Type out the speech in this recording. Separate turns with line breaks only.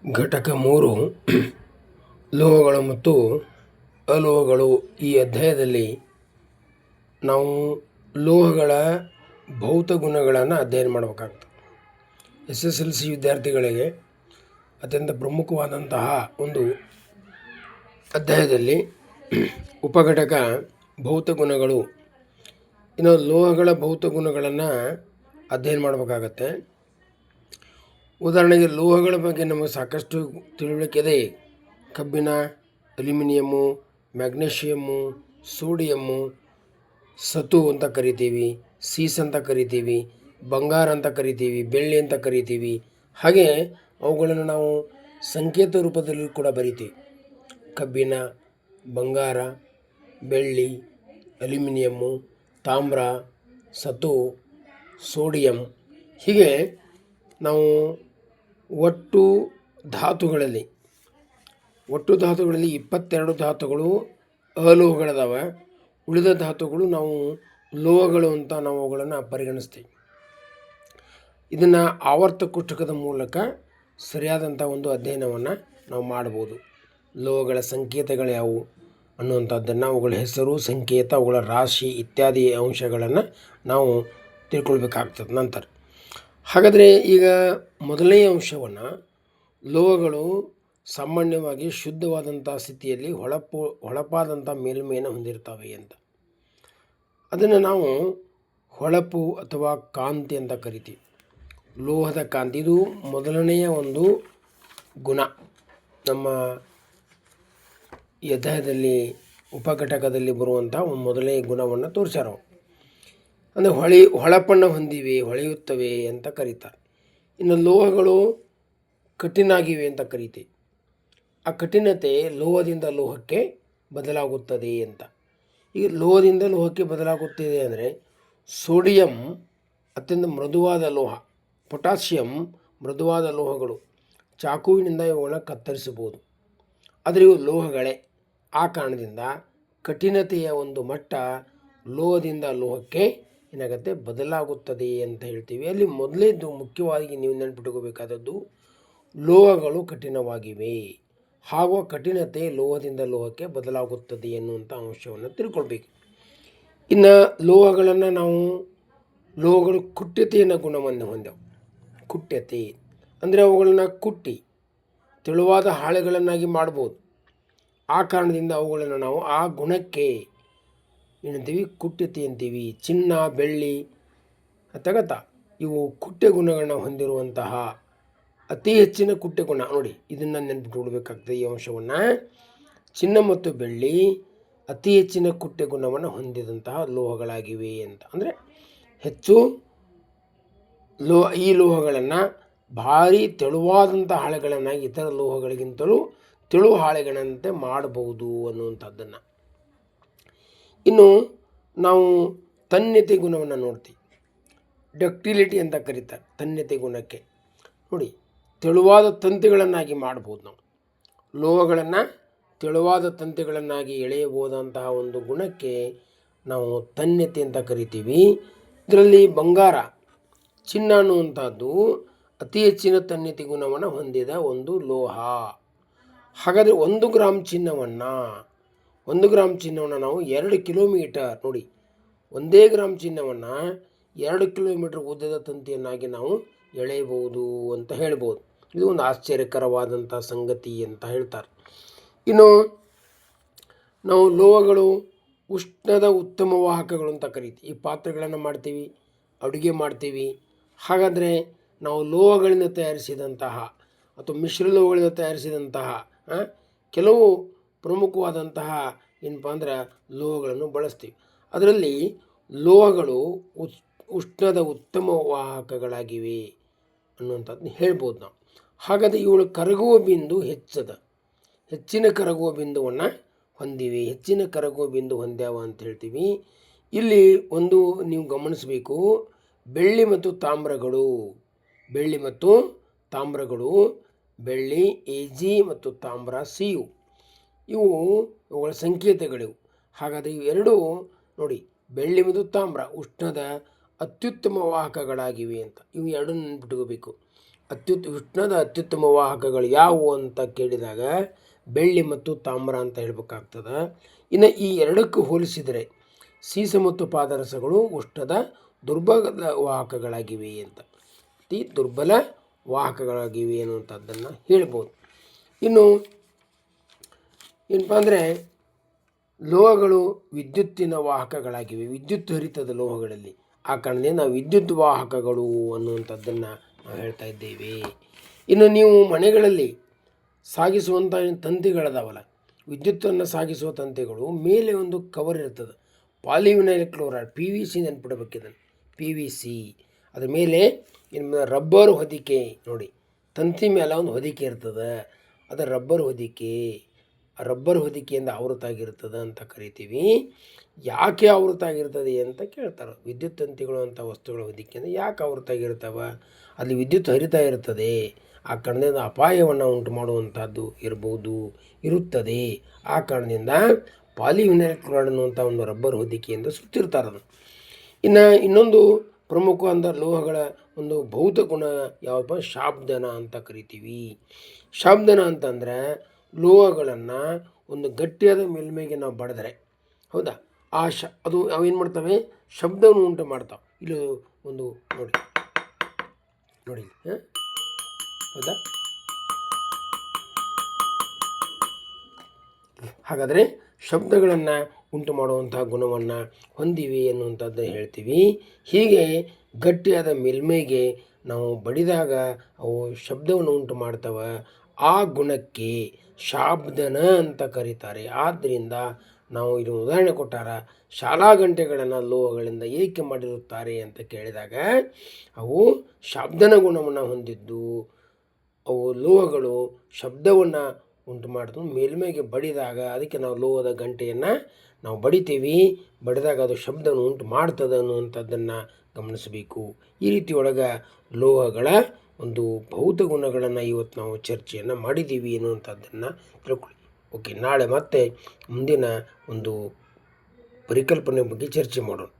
ಘಟಕ 3 ಲೋಹಗಳು ಮತ್ತು ಅಲೋಹಗಳು. ಈ ಅಧ್ಯಾಯದಲ್ಲಿ ನಾವು ಲೋಹಗಳ ಭೌತ ಗುಣಗಳನ್ನು ಅಧ್ಯಯನ ಮಾಡಬೇಕಾಗ್ತದೆ. SSLC ವಿದ್ಯಾರ್ಥಿಗಳಿಗೆ ಅತ್ಯಂತ ಪ್ರಮುಖವಾದಂತಹ ಒಂದು ಅಧ್ಯಾಯದಲ್ಲಿ ಉಪಘಟಕ ಭೌತ ಗುಣಗಳು. ಇನ್ನು ಲೋಹಗಳ ಭೌತ ಗುಣಗಳನ್ನು ಅಧ್ಯಯನ ಮಾಡಬೇಕಾಗತ್ತೆ. ಉದಾಹರಣೆಗೆ ಲೋಹಗಳ ಬಗ್ಗೆ ನಮಗೆ ಸಾಕಷ್ಟು ತಿಳುವಳಿಕೆ ಇದೆ. ಕಬ್ಬಿಣ, ಅಲ್ಯೂಮಿನಿಯಮ್ಮು, ಮ್ಯಾಗ್ನೇಷಿಯಮ್ಮು, ಸೋಡಿಯಮ್ಮು, ಸತು ಅಂತ ಕರಿತೀವಿ, ಸೀಸ್ ಅಂತ ಕರಿತೀವಿ, ಬಂಗಾರ ಅಂತ ಕರಿತೀವಿ, ಬೆಳ್ಳಿ ಅಂತ ಕರಿತೀವಿ. ಹಾಗೆ ಅವುಗಳನ್ನು ನಾವು ಸಂಕೇತ ರೂಪದಲ್ಲಿ ಕೂಡ ಬರಿತೀವಿ. ಕಬ್ಬಿಣ, ಬಂಗಾರ, ಬೆಳ್ಳಿ, ಅಲ್ಯೂಮಿನಿಯಮ್ಮು, ತಾಮ್ರ, ಸತು, ಸೋಡಿಯಂ. ಹೀಗೆ ನಾವು ಒಟ್ಟು ಧಾತುಗಳಲ್ಲಿ 22 ಧಾತುಗಳು ಅಲೋಹಗಳದಾವೆ. ಉಳಿದ ಧಾತುಗಳು ನಾವು ಲೋಹಗಳು ಅಂತ ನಾವು ಅವುಗಳನ್ನು ಪರಿಗಣಿಸ್ತೀವಿ. ಇದನ್ನು ಆವರ್ತ ಕೋಷ್ಟಕದ ಮೂಲಕ ಸರಿಯಾದಂಥ ಒಂದು ಅಧ್ಯಯನವನ್ನು ನಾವು ಮಾಡ್ಬೋದು. ಲೋಹಗಳ ಸಂಕೇತಗಳು ಯಾವುವು ಅನ್ನುವಂಥದ್ದನ್ನು, ಅವುಗಳ ಹೆಸರು, ಸಂಕೇತ, ಅವುಗಳ ರಾಶಿ ಇತ್ಯಾದಿ ಅಂಶಗಳನ್ನು ನಾವು ತಿಳ್ಕೊಳ್ಬೇಕಾಗ್ತದೆ ನಂತರ. ಹಾಗಾದರೆ ಈಗ ಮೊದಲನೇ ಅಂಶವನ್ನು, ಲೋಹಗಳು ಸಾಮಾನ್ಯವಾಗಿ ಶುದ್ಧವಾದಂಥ ಸ್ಥಿತಿಯಲ್ಲಿ ಹೊಳಪಾದಂಥ ಮೇಲ್ಮೈಯನ್ನು ಹೊಂದಿರ್ತವೆ ಅಂತ. ಅದನ್ನು ನಾವು ಹೊಳಪು ಅಥವಾ ಕಾಂತಿ ಅಂತ ಕರಿತೀವಿ. ಲೋಹದ ಕಾಂತಿ, ಇದು ಮೊದಲನೆಯ ಒಂದು ಗುಣ. ನಮ್ಮ ಈ ಅಧ್ಯಾಯದಲ್ಲಿ ಉಪಘಟಕದಲ್ಲಿ ಬರುವಂಥ ಒಂದು ಮೊದಲನೇ ಗುಣವನ್ನು ತೋರಿಸ್ಯಾರ. ಅಂದರೆ ಹೊಳಪನ್ನು ಹೊಂದಿವೆ, ಹೊಳೆಯುತ್ತವೆ ಅಂತ ಕರೀತಾರೆ. ಇನ್ನು ಲೋಹಗಳು ಕಠಿಣಾಗಿವೆ ಅಂತ ಕರಿತೀವಿ. ಆ ಕಠಿಣತೆ ಲೋಹದಿಂದ ಲೋಹಕ್ಕೆ ಬದಲಾಗುತ್ತದೆ ಅಂತ. ಈಗ ಲೋಹದಿಂದ ಲೋಹಕ್ಕೆ ಬದಲಾಗುತ್ತದೆ ಅಂದರೆ, ಸೋಡಿಯಂ ಅತ್ಯಂತ ಮೃದುವಾದ ಲೋಹ, ಪೊಟ್ಯಾಷಿಯಂ ಮೃದುವಾದ ಲೋಹಗಳು. ಚಾಕುವಿನಿಂದ ಇವುಗಳನ್ನ ಕತ್ತರಿಸಬಹುದು. ಆದರೆ ಇವು ಲೋಹಗಳೇ. ಆ ಕಾರಣದಿಂದ ಕಠಿಣತೆಯ ಒಂದು ಮಟ್ಟ ಲೋಹದಿಂದ ಲೋಹಕ್ಕೆ ಏನಾಗುತ್ತೆ, ಬದಲಾಗುತ್ತದೆ ಅಂತ ಹೇಳ್ತೀವಿ. ಅಲ್ಲಿ ಮೊದಲೇದು ಮುಖ್ಯವಾಗಿ ನೀವು ನೆನಪಿಟ್ಕೋಬೇಕಾದದ್ದು, ಲೋಹಗಳು ಕಠಿಣವಾಗಿವೆ ಹಾಗೂ ಕಠಿಣತೆ ಲೋಹದಿಂದ ಲೋಹಕ್ಕೆ ಬದಲಾಗುತ್ತದೆ ಎನ್ನುವಂಥ ಅಂಶವನ್ನು ತಿಳ್ಕೊಳ್ಬೇಕು. ಇನ್ನು ಲೋಹಗಳು ಕುಟ್ಯತೆಯನ್ನು ಗುಣವನ್ನು ಹೊಂದವು. ಕುಟ್ಯತೆ ಅಂದರೆ ಅವುಗಳನ್ನು ಕುಟ್ಟಿ ತೆಳುವಾದ ಹಾಳೆಗಳನ್ನಾಗಿ ಮಾಡ್ಬೋದು. ಆ ಕಾರಣದಿಂದ ಅವುಗಳನ್ನು ನಾವು ಆ ಗುಣಕ್ಕೆ ಏನಂತೀವಿ, ಕುಟ್ಯತೆ ಅಂತೀವಿ. ಚಿನ್ನ, ಬೆಳ್ಳಿ ಅಥವಾ ಇವು ಕುಟ್ಯ ಗುಣಗಳನ್ನ ಹೊಂದಿರುವಂತಹ ಅತಿ ಹೆಚ್ಚಿನ ಕುಟ್ಯ ಗುಣ. ನೋಡಿ, ಇದನ್ನು ನೆನಪಿಟ್ಕೊಳ್ಬೇಕಾಗ್ತದೆ ಈ ಅಂಶವನ್ನು. ಚಿನ್ನ ಮತ್ತು ಬೆಳ್ಳಿ ಅತಿ ಹೆಚ್ಚಿನ ಕುಟ್ಯ ಗುಣವನ್ನು ಹೊಂದಿದಂತಹ ಲೋಹಗಳಾಗಿವೆ ಅಂತ. ಅಂದರೆ ಹೆಚ್ಚು ಈ ಲೋಹಗಳನ್ನು ಭಾರಿ ತೆಳುವಾದಂಥ ಹಾಳೆಗಳನ್ನಾಗಿ ಇತರ ಲೋಹಗಳಿಗಿಂತಲೂ ತೆಳು ಹಾಳೆಗಳಂತೆ ಮಾಡಬಹುದು ಅನ್ನುವಂಥದ್ದನ್ನು. ಇನ್ನು ನಾವು ತನ್ಯತೆ ಗುಣವನ್ನು ನೋಡ್ತೀವಿ. ಡಕ್ಟಿಲಿಟಿ ಅಂತ ಕರೀತಾರೆ ತನ್ಯತೆ ಗುಣಕ್ಕೆ. ನೋಡಿ, ತೆಳುವಾದ ತಂತಿಗಳನ್ನಾಗಿ ಮಾಡ್ಬೋದು ನಾವು. ಲೋಹಗಳನ್ನು ತೆಳುವಾದ ತಂತಿಗಳನ್ನಾಗಿ ಎಳೆಯಬಹುದಂತಹ ಒಂದು ಗುಣಕ್ಕೆ ನಾವು ತನ್ಯತೆ ಅಂತ ಕರಿತೀವಿ. ಇದರಲ್ಲಿ ಬಂಗಾರ, ಚಿನ್ನ ಅನ್ನುವಂಥದ್ದು ಅತಿ ಹೆಚ್ಚಿನ ತನ್ಯತೆ ಗುಣವನ್ನು ಹೊಂದಿದ ಒಂದು ಲೋಹ. ಹಾಗಾದರೆ 1 ಗ್ರಾಮ್ ಚಿನ್ನವನ್ನು ನಾವು 2 ಕಿಲೋಮೀಟರ್, ನೋಡಿ, 1 ಗ್ರಾಮ್ ಚಿನ್ನವನ್ನು 2 ಕಿಲೋಮೀಟರ್ ಉದ್ದದ ತಂತಿಯನ್ನಾಗಿ ನಾವು ಎಳೆಯಬಹುದು ಅಂತ ಹೇಳ್ಬೋದು. ಇದು ಒಂದು ಆಶ್ಚರ್ಯಕರವಾದಂಥ ಸಂಗತಿ ಅಂತ ಹೇಳ್ತಾರೆ. ಇನ್ನು ನಾವು ಲೋಹಗಳು ಉಷ್ಣದ ಉತ್ತಮ ವಾಹಕಗಳು ಅಂತ ಕರಿತೀವಿ. ಈ ಪಾತ್ರೆಗಳನ್ನು ಮಾಡ್ತೀವಿ, ಅಡುಗೆ ಮಾಡ್ತೀವಿ. ಹಾಗಾದರೆ ನಾವು ಲೋಹಗಳಿಂದ ತಯಾರಿಸಿದಂತಹ ಅಥವಾ ಮಿಶ್ರಲೋಹಗಳಿಂದ ತಯಾರಿಸಿದಂತಹ ಕೆಲವು ಪ್ರಮುಖವಾದಂತಹ ಏನಪ್ಪ ಅಂದ್ರೆ ಲೋಹಗಳನ್ನು ಬಳಸ್ತೀವಿ. ಅದರಲ್ಲಿ ಲೋಹಗಳು ಉಷ್ಣದ ಉತ್ತಮ ವಾಹಕಗಳಾಗಿವೆ ಅನ್ನುವಂಥದ್ದನ್ನ ಹೇಳ್ಬೋದು ನಾವು. ಹಾಗಾದರೆ ಇವುಗಳು ಕರಗುವ ಬಿಂದು ಹೆಚ್ಚಿನ ಕರಗುವ ಬಿಂದುವನ್ನು ಹೊಂದಿವೆ, ಹೆಚ್ಚಿನ ಕರಗುವ ಬಿಂದು ಹೊಂದ್ಯಾವ ಅಂತ ಹೇಳ್ತೀವಿ. ಇಲ್ಲಿ ಒಂದು ನೀವು ಗಮನಿಸಬೇಕು, ಬೆಳ್ಳಿ ಮತ್ತು ತಾಮ್ರಗಳು, ಬೆಳ್ಳಿ Ag ಮತ್ತು ತಾಮ್ರ Cu, ಇವುಗಳ ಸಂಕೇತಗಳಿವು. ಹಾಗಾದರೆ ಇವೆರಡೂ ನೋಡಿ, ಬೆಳ್ಳಿ ಮತ್ತು ತಾಮ್ರ ಉಷ್ಣದ ಅತ್ಯುತ್ತಮ ವಾಹಕಗಳಾಗಿವೆ ಅಂತ. ಇವು ಎರಡನ್ನು ನೆನ್ಪಿಟ್ಕೋಬೇಕು. ಉಷ್ಣದ ಅತ್ಯುತ್ತಮ ವಾಹಕಗಳು ಯಾವುವು ಅಂತ ಕೇಳಿದಾಗ ಬೆಳ್ಳಿ ಮತ್ತು ತಾಮ್ರ ಅಂತ ಹೇಳ್ಬೇಕಾಗ್ತದೆ. ಇನ್ನು ಈ ಎರಡಕ್ಕೂ ಹೋಲಿಸಿದರೆ ಸೀಸ ಮತ್ತು ಪಾದರಸಗಳು ಉಷ್ಣದ ದುರ್ಬಲ ವಾಹಕಗಳಾಗಿವೆ ಅಂತ, ಅತಿ ದುರ್ಬಲ ವಾಹಕಗಳಾಗಿವೆ ಅನ್ನುವಂಥದ್ದನ್ನು ಹೇಳ್ಬೋದು. ಇನ್ನು ಏನಪ್ಪ ಅಂದರೆ ಲೋಹಗಳು ವಿದ್ಯುತ್ತಿನ ವಾಹಕಗಳಾಗಿವೆ, ವಿದ್ಯುತ್ ಹರಿತದ ಲೋಹಗಳಲ್ಲಿ. ಆ ಕಾರಣದಿಂದ ನಾವು ವಿದ್ಯುತ್ ವಾಹಕಗಳು ಅನ್ನುವಂಥದ್ದನ್ನು ನಾವು ಹೇಳ್ತಾ ಇದ್ದೇವೆ. ಇನ್ನು ನೀವು ಮನೆಗಳಲ್ಲಿ ಸಾಗಿಸುವಂಥ ತಂತಿಗಳದಾವಲ್ಲ, ವಿದ್ಯುತ್ತನ್ನು ಸಾಗಿಸುವ ತಂತಿಗಳು ಮೇಲೆ ಒಂದು ಕವರ್ ಇರ್ತದೆ, ಪಾಲಿವಿನೈಲ್ ಕ್ಲೋರೈಡ್, PVC ನೆನ್ಪಿಡಬೇಕಿದನ್ನು, PVC. ಅದ್ರ ಮೇಲೆ ರಬ್ಬರ್ ಹೊದಿಕೆ ನೋಡಿ, ತಂತಿ ಮೇಲೆ ಒಂದು ಹೊದಿಕೆ ಇರ್ತದೆ, ಅದು ರಬ್ಬರ್ ಹೊದಿಕೆ. ರಬ್ಬರ್ ಹೊದಿಕೆಯಿಂದ ಆವೃತ್ತಾಗಿರ್ತದೆ ಅಂತ ಕರಿತೀವಿ. ಯಾಕೆ ಆವೃತ್ತಾಗಿರ್ತದೆ ಅಂತ ಕೇಳ್ತಾರೆ. ವಿದ್ಯುತ್ ತಂತಿಗಳು ಅಂಥ ವಸ್ತುಗಳ ಹೊದಿಕೆಯಿಂದ ಯಾಕೆ ಆವೃತ್ತಾಗಿರ್ತಾವೆ? ಅಲ್ಲಿ ವಿದ್ಯುತ್ ಹರಿತಾ ಇರ್ತದೆ, ಆ ಕಾರಣದಿಂದ ಅಪಾಯವನ್ನು ಉಂಟು ಮಾಡುವಂಥದ್ದು ಇರುತ್ತದೆ. ಆ ಕಾರಣದಿಂದ ಪಾಲಿವಿನೈಲ್ ಕ್ಲೋರೈಡ್ ಅನ್ನುವಂಥ ಒಂದು ರಬ್ಬರ್ ಹೊದಿಕೆಯಿಂದ ಸುತ್ತಿರ್ತಾರೆ ಅದು. ಇನ್ನು ಇನ್ನೊಂದು ಪ್ರಮುಖವಾದ ಲೋಹಗಳ ಒಂದು ಭೌತ ಗುಣ ಯಾವಪ್ಪ? ಶಾಬ್ದನ ಅಂತ ಕರಿತೀವಿ. ಶಾಬ್ದನ ಅಂತಂದರೆ ಲೋಹಗಳನ್ನು ಒಂದು ಗಟ್ಟಿಯಾದ ಮೇಲ್ಮೈಗೆ ನಾವು ಬಡಿದ್ರೆ, ಹೌದಾ, ಅದು ಅವೇನು ಮಾಡ್ತವೆ? ಶಬ್ದವನ್ನು ಉಂಟು ಮಾಡ್ತಾವೆ. ಇಲ್ಲಿ ಒಂದು ನೋಡಿ ಹೌದಾ? ಹಾಗಾದರೆ ಶಬ್ದಗಳನ್ನು ಉಂಟು ಮಾಡುವಂಥ ಗುಣವನ್ನು ಹೊಂದಿವೆ ಅನ್ನುವಂಥದ್ದು ಹೇಳ್ತೀವಿ. ಹೀಗೆ ಗಟ್ಟಿಯಾದ ಮೇಲ್ಮೈಗೆ ನಾವು ಬಡಿದಾಗ ಅವು ಶಬ್ದವನ್ನು ಉಂಟು ಮಾಡ್ತವೆ. ಆ ಗುಣಕ್ಕೆ ಶಾಬ್ದನ ಅಂತ ಕರೀತಾರೆ. ಆದ್ದರಿಂದ ನಾವು ಇದು ಉದಾಹರಣೆ ಕೊಟ್ಟಾರ, ಶಾಲಾ ಗಂಟೆಗಳನ್ನು ಲೋಹಗಳಿಂದ ಏಕೆ ಮಾಡಿರುತ್ತಾರೆ ಅಂತ ಕೇಳಿದಾಗ ಅವು ಶಾಬ್ದನ ಗುಣವನ್ನು ಹೊಂದಿದ್ದು, ಅವು ಲೋಹಗಳು ಶಬ್ದವನ್ನು ಉಂಟು ಮಾಡ್ತು ಮೇಲ್ಮೈಗೆ ಬಡಿದಾಗ. ಅದಕ್ಕೆ ನಾವು ಲೋಹದ ಗಂಟೆಯನ್ನು ನಾವು ಬಡಿತೀವಿ, ಬಡಿದಾಗ ಅದು ಶಬ್ದವನ್ನು ಉಂಟು ಮಾಡ್ತದೆ ಅನ್ನುವಂಥದ್ದನ್ನು ಗಮನಿಸಬೇಕು. ಈ ರೀತಿ ಒಳಗೆ ಲೋಹಗಳ ಒಂದು ಭೌತ ಗುಣಗಳನ್ನು ಇವತ್ತು ನಾವು ಚರ್ಚೆಯನ್ನು ಮಾಡಿದ್ದೀವಿ ಅನ್ನುವಂಥದ್ದನ್ನು ತಿಳ್ಕೊಳ್ಳಿ. ಓಕೆ, ನಾಳೆ ಮತ್ತೆ ಮುಂದಿನ ಒಂದು ಪರಿಕಲ್ಪನೆ ಬಗ್ಗೆ ಚರ್ಚೆ ಮಾಡೋಣ.